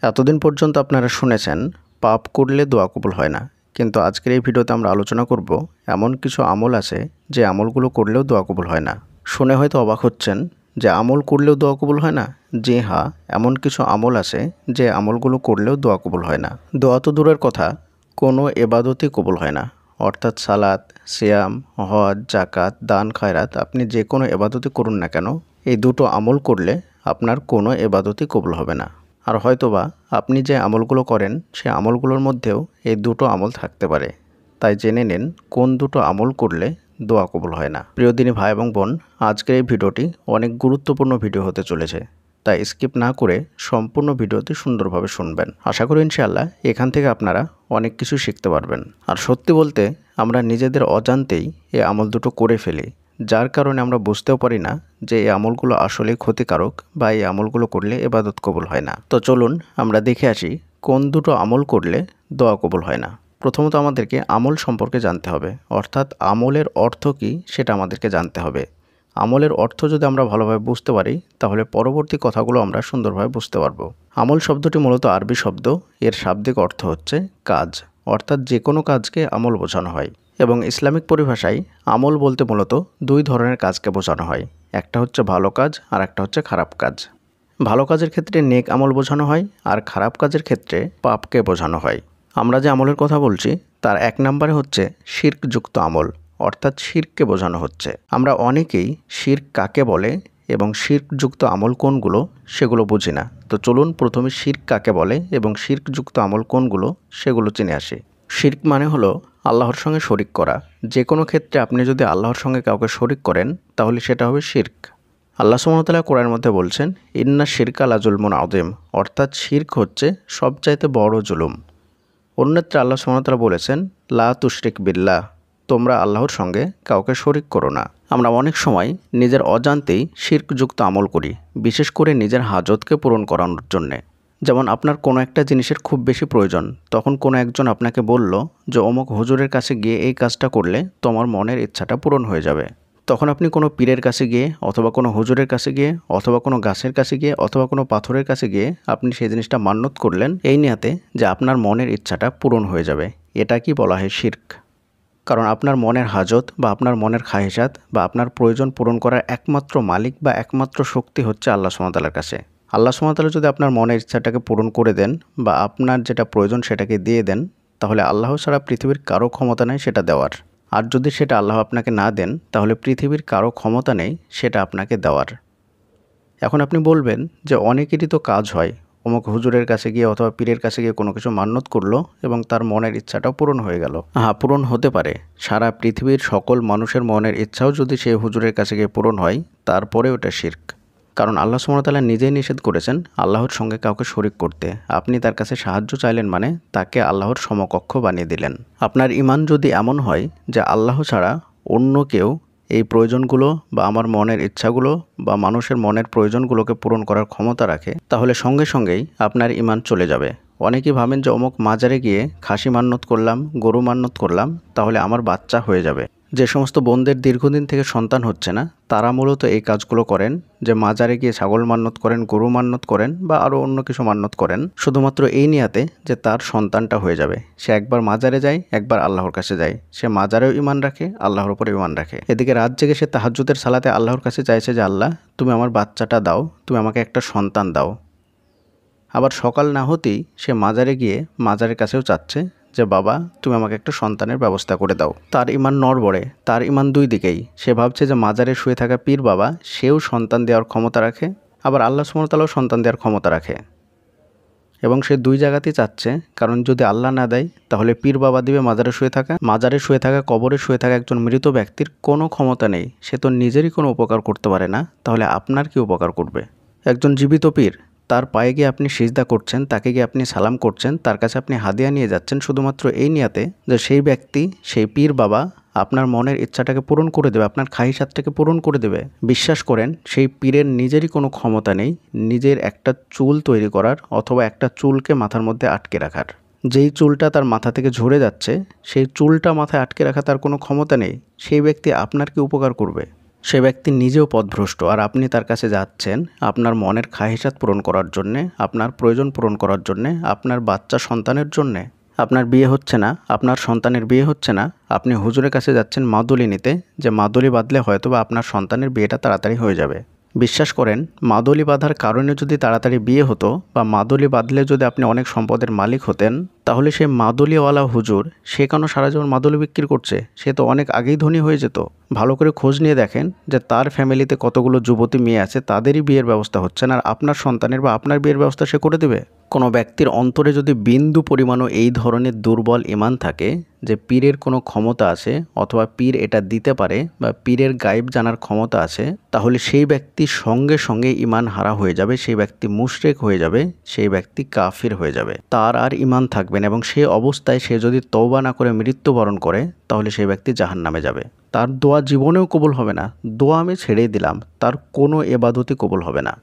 এতদিন পর্যন্ত আপনারা শুনেছেন পাপ করলে দোয়া কবুল হয় না, কিন্তু আজকের এই ভিডিওতে আমরা আলোচনা করব এমন কিছু আমল আছে যে আমলগুলো করলেও দোয়া কবুল হয় না। শুনে হয়তো অবাক হচ্ছেন যে আমল করলেও দোয়া কবুল হয় না। জি হ্যাঁ, এমন কিছু আমল আছে যে আমলগুলো করলেও দোয়া কবুল হয় না। দোয়া তো দূরের কথা, কোনো এবাদতই কবুল হয় না। অর্থাৎ সালাত, সিয়াম, হজ, জাকাত, দান, খয়রাত, আপনি যে কোনো এবাদতই করুন না কেন, এই দুটো আমল করলে আপনার কোনো এবাদতই কবুল হবে না। আর হয়তোবা আপনি যে আমলগুলো করেন সে আমলগুলোর মধ্যেও এই দুটো আমল থাকতে পারে। তাই জেনে নিন কোন দুটো আমল করলে দোয়া কবুল হয় না। প্রিয় দিনী ভাই এবং বোন, আজকের এই ভিডিওটি অনেক গুরুত্বপূর্ণ ভিডিও হতে চলেছে, তাই স্কিপ না করে সম্পূর্ণ ভিডিওটি সুন্দরভাবে শুনবেন। আশা করি ইনশাআল্লাহ এখান থেকে আপনারা অনেক কিছু শিখতে পারবেন। আর সত্যি বলতে আমরা নিজেদের অজান্তেই এই আমল দুটো করে ফেলি, যার কারণে আমরা বুঝতেও পারি না যে এই আমলগুলো আসলে ক্ষতিকারক বা এই আমলগুলো করলে ইবাদত কবুল হয় না। তো চলুন আমরা দেখে আসি কোন দুটো আমল করলে দোয়া কবুল হয় না। প্রথমত আমাদেরকে আমল সম্পর্কে জানতে হবে, অর্থাৎ আমলের অর্থ কী সেটা আমাদেরকে জানতে হবে। আমলের অর্থ যদি আমরা ভালোভাবে বুঝতে পারি তাহলে পরবর্তী কথাগুলো আমরা সুন্দরভাবে বুঝতে পারবো। আমল শব্দটি মূলত আরবি শব্দ, এর শাব্দিক অর্থ হচ্ছে কাজ, অর্থাৎ যে কোনো কাজকে আমল বোঝানো হয়। এবং ইসলামিক পরিভাষায় আমল বলতে মূলত দুই ধরনের কাজকে বোঝানো হয়, একটা হচ্ছে ভালো কাজ আর একটা হচ্ছে খারাপ কাজ। ভালো কাজের ক্ষেত্রে নেক আমল বোঝানো হয় আর খারাপ কাজের ক্ষেত্রে পাপকে বোঝানো হয়। আমরা যে আমলের কথা বলছি তার এক নম্বরে হচ্ছে শিরকযুক্ত আমল, অর্থাৎ শিরককে বোঝানো হচ্ছে। আমরা অনেকেই শিরক কাকে বলে এবং শিরকযুক্ত আমল কোনগুলো সেগুলো বুঝি না। তো চলুন প্রথমে শিরক কাকে বলে এবং শিরকযুক্ত আমল কোনগুলো সেগুলো চিনে আসি। শিরক মানে হলো আল্লাহর সঙ্গে শরিক করা। যে কোনো ক্ষেত্রে আপনি যদি আল্লাহর সঙ্গে কাউকে শরিক করেন তাহলে সেটা হবে শিরক। আল্লাহ সুবহানাহু ওয়া তাআলা কোরআনের মধ্যে বলছেন, ইন্না শিরকা লাযুলমুন আযীম, অর্থাৎ শিরক হচ্ছে সবচাইতে বড় জুলুম। অন্যত্র আল্লাহ সুবহানাহু ওয়া তাআলা বলেছেন, লা তুশরিক বিল্লাহ, তোমরা আল্লাহর সঙ্গে কাউকে শরিক করো না। আমরা অনেক সময় নিজের অজান্তেই শিরকযুক্ত আমল করি, বিশেষ করে নিজের হাজতকে পূরণ করানোর জন্যে। যেমন আপনার কোনো একটা জিনিসের খুব বেশি প্রয়োজন, তখন কোনো একজন আপনাকে বলল যে অমুক হুজুরের কাছে গিয়ে এই কাজটা করলে তোমার মনের ইচ্ছাটা পূরণ হয়ে যাবে। তখন আপনি কোনো পীরের কাছে গিয়ে অথবা কোনো হুজুরের কাছে গিয়ে অথবা কোনো গাছের কাছে গিয়ে অথবা কোনো পাথরের কাছে গিয়ে আপনি সেই জিনিসটা মান্যত করলেন এই নিয়াতে যে আপনার মনের ইচ্ছাটা পূরণ হয়ে যাবে। এটা কি বলা হয়? শিরক। কারণ আপনার মনের হাজত বা আপনার মনের খাহিসাত বা আপনার প্রয়োজন পূরণ করার একমাত্র মালিক বা একমাত্র শক্তি হচ্ছে আল্লাহ সুবহানাহু ওয়া তাআলার কাছে। আল্লাহ সুবহানাহু ওয়া তাআলা যদি আপনার মনের ইচ্ছাটাকে পূরণ করে দেন বা আপনার যেটা প্রয়োজন সেটাকে দিয়ে দেন, তাহলে আল্লাহ ছাড়া পৃথিবীর কারো ক্ষমতা নেই সেটা দেওয়ার। আর যদি সেটা আল্লাহ আপনাকে না দেন তাহলে পৃথিবীর কারো ক্ষমতা নেই সেটা আপনাকে দেওয়ার। এখন আপনি বলবেন যে অনেকেরই তো কাজ হয়, অমুক হুজুরের কাছে গিয়ে অথবা পীরের কাছে গিয়ে কোনো কিছু মান্যত করলো এবং তার মনের ইচ্ছাটাও পূরণ হয়ে গেল। হ্যাঁ, পূরণ হতে পারে। সারা পৃথিবীর সকল মানুষের মনের ইচ্ছাও যদি সেই হুজুরের কাছে গিয়ে পূরণ হয়, তারপরে ওটা শিরক। কারণ আল্লাহ সুবহানাহু ওয়া তাআলা নিজেই নিষেধ করেছেন আল্লাহর সঙ্গে কাউকে শরিক করতে। আপনি তার কাছে সাহায্য চাইলেন মানে তাকে আল্লাহর সমকক্ষ বানিয়ে দিলেন। আপনার ঈমান যদি এমন হয় যে আল্লাহ ছাড়া অন্য কেউ এই প্রয়োজনগুলো বা আমার মনের ইচ্ছাগুলো বা মানুষের মনের প্রয়োজনগুলোকে পূরণ করার ক্ষমতা রাখে, তাহলে সঙ্গে সঙ্গেই আপনার ঈমান চলে যাবে। অনেকেই ভাবেন যে অমুক মাজারে গিয়ে খাসি মান্যত করলাম, গরু মান্যত করলাম, তাহলে আমার বাচ্চা হয়ে যাবে। যে সমস্ত বোনদের দীর্ঘদিন থেকে সন্তান হচ্ছে না তারা মূলত এই কাজগুলো করেন, যে মাজারে গিয়ে ছাগল মান্যত করেন, গরু মান্যত করেন বা আরও অন্য কিছু মান্যত করেন, শুধুমাত্র এই নিয়াতে যে তার সন্তানটা হয়ে যাবে। সে একবার মাজারে যায়, একবার আল্লাহর কাছে যায়। সে মাজারেও ঈমান রাখে, আল্লাহর উপরে ঈমান রাখে। এদিকে রাত জেগে সে তাহাজ্জুদের সালাতে আল্লাহর কাছে চাইছে যে আল্লাহ তুমি আমার বাচ্চাটা দাও, তুমি আমাকে একটা সন্তান দাও। আবার সকাল না হতেই সে মাজারে গিয়ে মাজারের কাছেও চাচ্ছে যে বাবা তুমি আমাকে একটা সন্তানের ব্যবস্থা করে দাও। তার ঈমান নড়বড়ে, তার ঈমান দুই দিকেই। সে ভাবছে যে মাজারে শুয়ে থাকা পীর বাবা সেও সন্তান দেওয়ার ক্ষমতা রাখে, আবার আল্লাহ সুবহানাহু ওয়া তাআলাও সন্তান দেওয়ার ক্ষমতা রাখে। এবং সে দুই জায়গাতেই চাচ্ছে, কারণ যদি আল্লাহ না দেয় তাহলে পীর বাবা দিবে মাজারে শুয়ে থাকা কবরে শুয়ে থাকা একজন মৃত ব্যক্তির কোনো ক্ষমতা নেই, সে তো নিজেরই কোনো উপকার করতে পারে না, তাহলে আপনার কি উপকার করবে? একজন জীবিত পীর, তার পায়ে গিয়ে আপনি সিজদা করছেন, তাকে গিয়ে আপনি সালাম করছেন, তার কাছে আপনি হাদিয়া নিয়ে যাচ্ছেন শুধুমাত্র এই নিয়াতে যে সেই ব্যক্তি, সেই পীর বাবা আপনার মনের ইচ্ছাটাকে পূরণ করে দেবে, আপনার খাহিসাতটাকে পূরণ করে দেবে। বিশ্বাস করেন সেই পীরের নিজেরই কোনো ক্ষমতা নেই নিজের একটা চুল তৈরি করার অথবা একটা চুলকে মাথার মধ্যে আটকে রাখার। যেই চুলটা তার মাথা থেকে ঝরে যাচ্ছে সেই চুলটা মাথায় আটকে রাখা তার কোনো ক্ষমতা নেই। সেই ব্যক্তি আপনার কি উপকার করবে? সে ব্যক্তি নিজেও পথভ্রষ্ট, আর আপনি তার কাছে যাচ্ছেন আপনার মনের খাহিশাত পূরণ করার জন্যে, আপনার প্রয়োজন পূরণ করার জন্যে, আপনার বাচ্চা সন্তানের জন্যে। আপনার বিয়ে হচ্ছে না, আপনার সন্তানের বিয়ে হচ্ছে না, আপনি হুজুরের কাছে যাচ্ছেন মাদুলি নিতে, যে মাদুলি বাঁধলে হয়তো বা আপনার সন্তানের বিয়েটা তাড়াতাড়ি হয়ে যাবে। বিশ্বাস করেন, মাদুলি বাঁধার কারণে যদি তাড়াতাড়ি বিয়ে হতো বা মাদুলি বাঁধলে যদি আপনি অনেক সম্পদের মালিক হতেন, তাহলে সে মাদুলিওয়ালা হুজুর সে কেন সারা জীবন মাদুলি বিক্রি করছে? সে তো অনেক আগেই ধনী হয়ে যেত। ভালো করে খোঁজ নিয়ে দেখেন যে তার ফ্যামিলিতে কতগুলো যুবতী মেয়ে আছে, তাদেরই বিয়ের ব্যবস্থা হচ্ছে না, আর আপনার সন্তানের বা আপনার বিয়ের ব্যবস্থা সে করে দেবে? কোনো ব্যক্তির অন্তরে যদি বিন্দু পরিমাণও এই ধরনের দুর্বল ঈমান থাকে যে পীরের কোনো ক্ষমতা আছে অথবা পীর এটা দিতে পারে বা পীরের গায়েব জানার ক্ষমতা আছে, তাহলে সেই ব্যক্তি সঙ্গে সঙ্গে ঈমান হারা হয়ে যাবে, সেই ব্যক্তি মুশরিক হয়ে যাবে, সেই ব্যক্তি কাফির হয়ে যাবে, তার আর ঈমান থাকবে না। এবং সেই অবস্থায় সে যদি তওবা না করে মৃত্যুবরণ করে, তাহলে সেই ব্যক্তি জাহান্নামে যাবে। তার দোয়া জীবনেও কবুল হবে না। দোয়া আমি ছেড়েই দিলাম, তার কোনো ইবাদতই কবুল হবে না।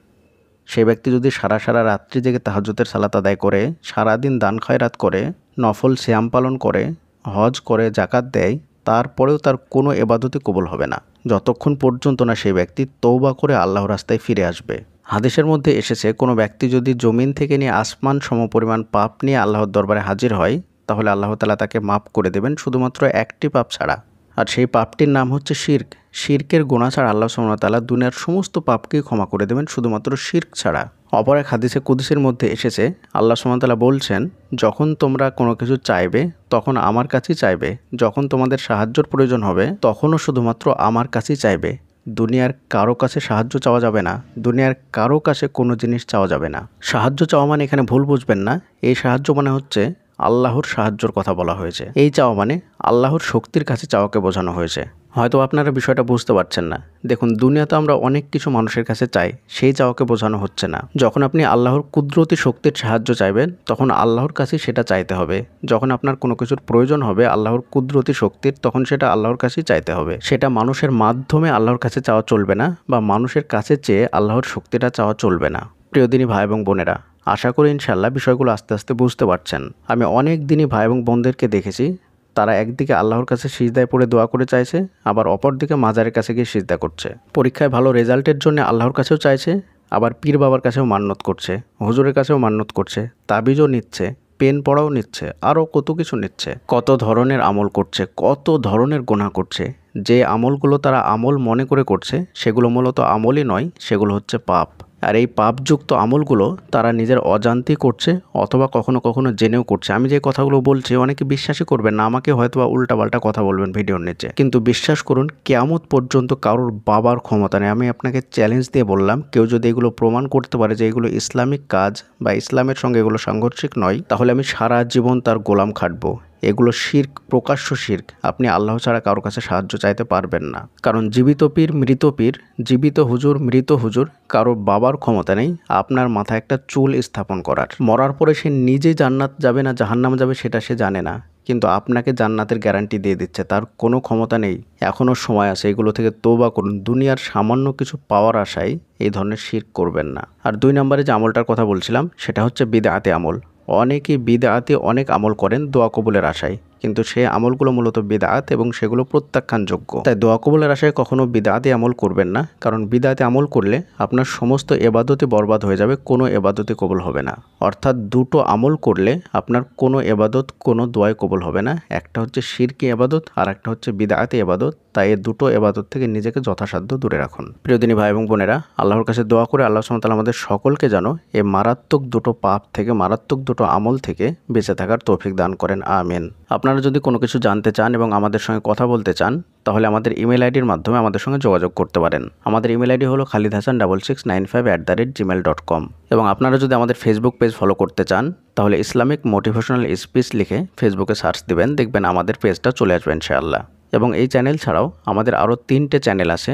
সে ব্যক্তি যদি সারা রাত্রি জেগে তাহাজ্জুদের সালাত আদায় করে, সারাদিন দান খয়রাত করে, নফল সিয়াম পালন করে, হজ করে, জাকাত দেয়, তারপরেও তার কোনো ইবাদতই কবুল হবে না, যতক্ষণ পর্যন্ত না সেই ব্যক্তি তওবা করে আল্লাহর রাস্তায় ফিরে আসবে। হাদিসের মধ্যে এসেছে, কোনো ব্যক্তি যদি জমিন থেকে নিয়ে আসমান সমপরিমাণ পাপ নিয়ে আল্লাহর দরবারে হাজির হয়, তাহলে আল্লাহ তাআলা তাকে মাফ করে দেবেন শুধুমাত্র একটি পাপ ছাড়া। আর সেই পাপটির নাম হচ্ছে শিরক। শিরকের গুনাহ ছাড়া আল্লাহ সুবহানাহু ওয়া তাআলা দুনিয়ার সমস্ত পাপকেই ক্ষমা করে দেবেন, শুধুমাত্র শিরক ছাড়া। অপর এক হাদিসে কুদসির মধ্যে এসেছে, আল্লাহ সুবহানাহু ওয়া তাআলা বলছেন, যখন তোমরা কোনো কিছু চাইবে তখন আমার কাছেই চাইবে, যখন তোমাদের সাহায্যের প্রয়োজন হবে তখনও শুধুমাত্র আমার কাছেই চাইবে। দুনিয়ার কারো কাছে সাহায্য চাওয়া যাবে না, দুনিয়ার কারো কাছে কোনো জিনিস চাওয়া যাবে না। সাহায্য চাওয়া মানে এখানে ভুল বুঝবেন না, এই সাহায্য মানে হচ্ছে আল্লাহর সাহায্যর কথা বলা হয়েছে। এই চাওয়া মানে আল্লাহর শক্তির কাছে চাওয়াকে বোঝানো হয়েছে। হয়তো আপনারা বিষয়টা বুঝতে পারছেন না। দেখুন, দুনিয়াতে আমরা অনেক কিছু মানুষের কাছে চাই, সেই চাওয়াকে বোঝানো হচ্ছে না। যখন আপনি আল্লাহর কুদরতি শক্তির সাহায্য চাইবেন, তখন আল্লাহর কাছেই সেটা চাইতে হবে। যখন আপনার কোনো কিছুর প্রয়োজন হবে আল্লাহর কুদরতি শক্তির, তখন সেটা আল্লাহর কাছেই চাইতে হবে। সেটা মানুষের মাধ্যমে আল্লাহর কাছে চাওয়া চলবে না, বা মানুষের কাছে চেয়ে আল্লাহর শক্তিটা চাওয়া চলবে না। প্রিয় দিনী ভাই এবং বোনেরা, আশা করি ইনশাআল্লাহ বিষয়গুলো আস্তে আস্তে বুঝতে পারছেন। আমি অনেক দিনই ভাই এবং বোনদেরকে দেখেছি, তারা একদিকে আল্লাহর কাছে সিজদায় পড়ে দোয়া করে চাইছে, আবার অপরদিকে মাজারের কাছে গিয়ে সিজদা করছে। পরীক্ষায় ভালো রেজাল্টের জন্য আল্লাহর কাছেও চাইছে, আবার পীর বাবার কাছেও মান্নত করছে, হুজুরের কাছেও মান্নত করছে, তাবিজও নিচ্ছে, পেন পড়াও নিচ্ছে, আরও কত কিছু নিচ্ছে, কত ধরনের আমল করছে, কত ধরনের গুনাহ করছে। যে আমলগুলো তারা আমল মনে করে করছে, সেগুলো মূলত আমলই নয়, সেগুলো হচ্ছে পাপ। আর এই পাপযুক্ত আমলগুলো তারা নিজের অজান্তেই করছে, অথবা কখনো কখনো জেনেও করছে। আমি যে কথাগুলো বলছি অনেকে বিশ্বাসই করবেন না, আমাকে হয়তো বা উল্টাপাল্টা কথা বলবেন ভিডিওর নিচে, কিন্তু বিশ্বাস করুন, কিয়ামত পর্যন্ত কারোর বাবার ক্ষমতা নেই। আমি আপনাকে চ্যালেঞ্জ দিয়ে বললাম, কেউ যদি এগুলো প্রমাণ করতে পারে যে এগুলো ইসলামিক কাজ বা ইসলামের সঙ্গে এগুলো সাংঘর্ষিক নয়, তাহলে আমি সারা জীবন তার গোলাম খাটবো। এগুলো শিরক, প্রকাশ্য শিরক। আপনি আল্লাহ ছাড়া কারো কাছে সাহায্য চাইতে পারবেন না, কারণ জীবিত পীর, মৃত পীর, জীবিত হুজুর, মৃত হুজুর, কারো বাবার ক্ষমতা নেই আপনার মাথায় একটা চুল স্থাপন করার। মরার পরে সে নিজে জান্নাত যাবে না জাহান্নাম যাবে সেটা সে জানে না, কিন্তু আপনাকে জান্নাতের গ্যারান্টি দিয়ে দিচ্ছে। তার কোনো ক্ষমতা নেই। এখনও সময় আছে, এগুলো থেকে তওবা করুন। দুনিয়ার সামান্য কিছু পাওয়ার আশায় এই ধরনের শিরক করবেন না। আর 2 নম্বরে যে আমলটার কথা বলছিলাম, সেটা হচ্ছে বিদআতে আমল। অনেকেই বিদআতে অনেক আমল করেন দোয়া কবুলের আশায়, কিন্তু সেই আমলগুলো মূলত বিদআত এবং সেগুলো প্রত্যাখ্যানযোগ্য। তাই দোয়া কবুলের আশায় কখনো বিদআতে আমল করবেন না, কারণ বিদআতে আমল করলে আপনার সমস্ত ইবাদতই বরবাদ হয়ে যাবে, কোনো ইবাদতই কবুল হবে না। অর্থাৎ দুটো আমল করলে আপনার কোনো ইবাদত, কোনো দোয়াই কবুল হবে না। একটা হচ্ছে শিরকি ইবাদত, আর একটা হচ্ছে বিদআতে ইবাদত। তাই এই দুটো ইবাদত থেকে নিজেকে যথাসাধ্য দূরে রাখুন। প্রিয় দিনী ভাই এবং বোনেরা, আল্লাহর কাছে দোয়া করে আল্লাহ সুবহানাহু ওয়া তাআলা আমাদের সকলকে যেন এই মারাত্মক দুটো পাপ থেকে, মারাত্মক দুটো আমল থেকে বেঁচে থাকার তৌফিক দান করেন, আমিন। আপনারা যদি কোনো কিছু জানতে চান এবং আমাদের সঙ্গে কথা বলতে চান, তাহলে আমাদের ইমেল আইডির মাধ্যমে আমাদের সঙ্গে যোগাযোগ করতে পারেন। আমাদের ইমেল আইডি হলো khalidhasan6695@gmail.com। এবং আপনারা যদি আমাদের ফেসবুক পেজ ফলো করতে চান, তাহলে ইসলামিক মোটিভেশনাল স্পিচ লিখে ফেসবুকে সার্চ দিবেন, দেখবেন আমাদের পেজটা চলে আসবে ইনশাআল্লাহ। এবং এই চ্যানেল ছাড়াও আমাদের আরও 3টে চ্যানেল আছে।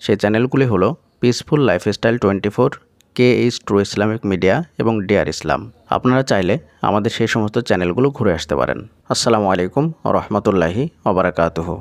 সেই চ্যানেলগুলি হলো peaceful lifestyle 24, KH true Islamic media এবং ডিয়ার ইসলাম। আপনারা চাইলে আমাদের সেই সমস্ত চ্যানেলগুলো ঘুরে আসতে পারেন। আসসালামু আলাইকুম ওয়া রাহমাতুল্লাহি ওয়া বারাকাতুহু।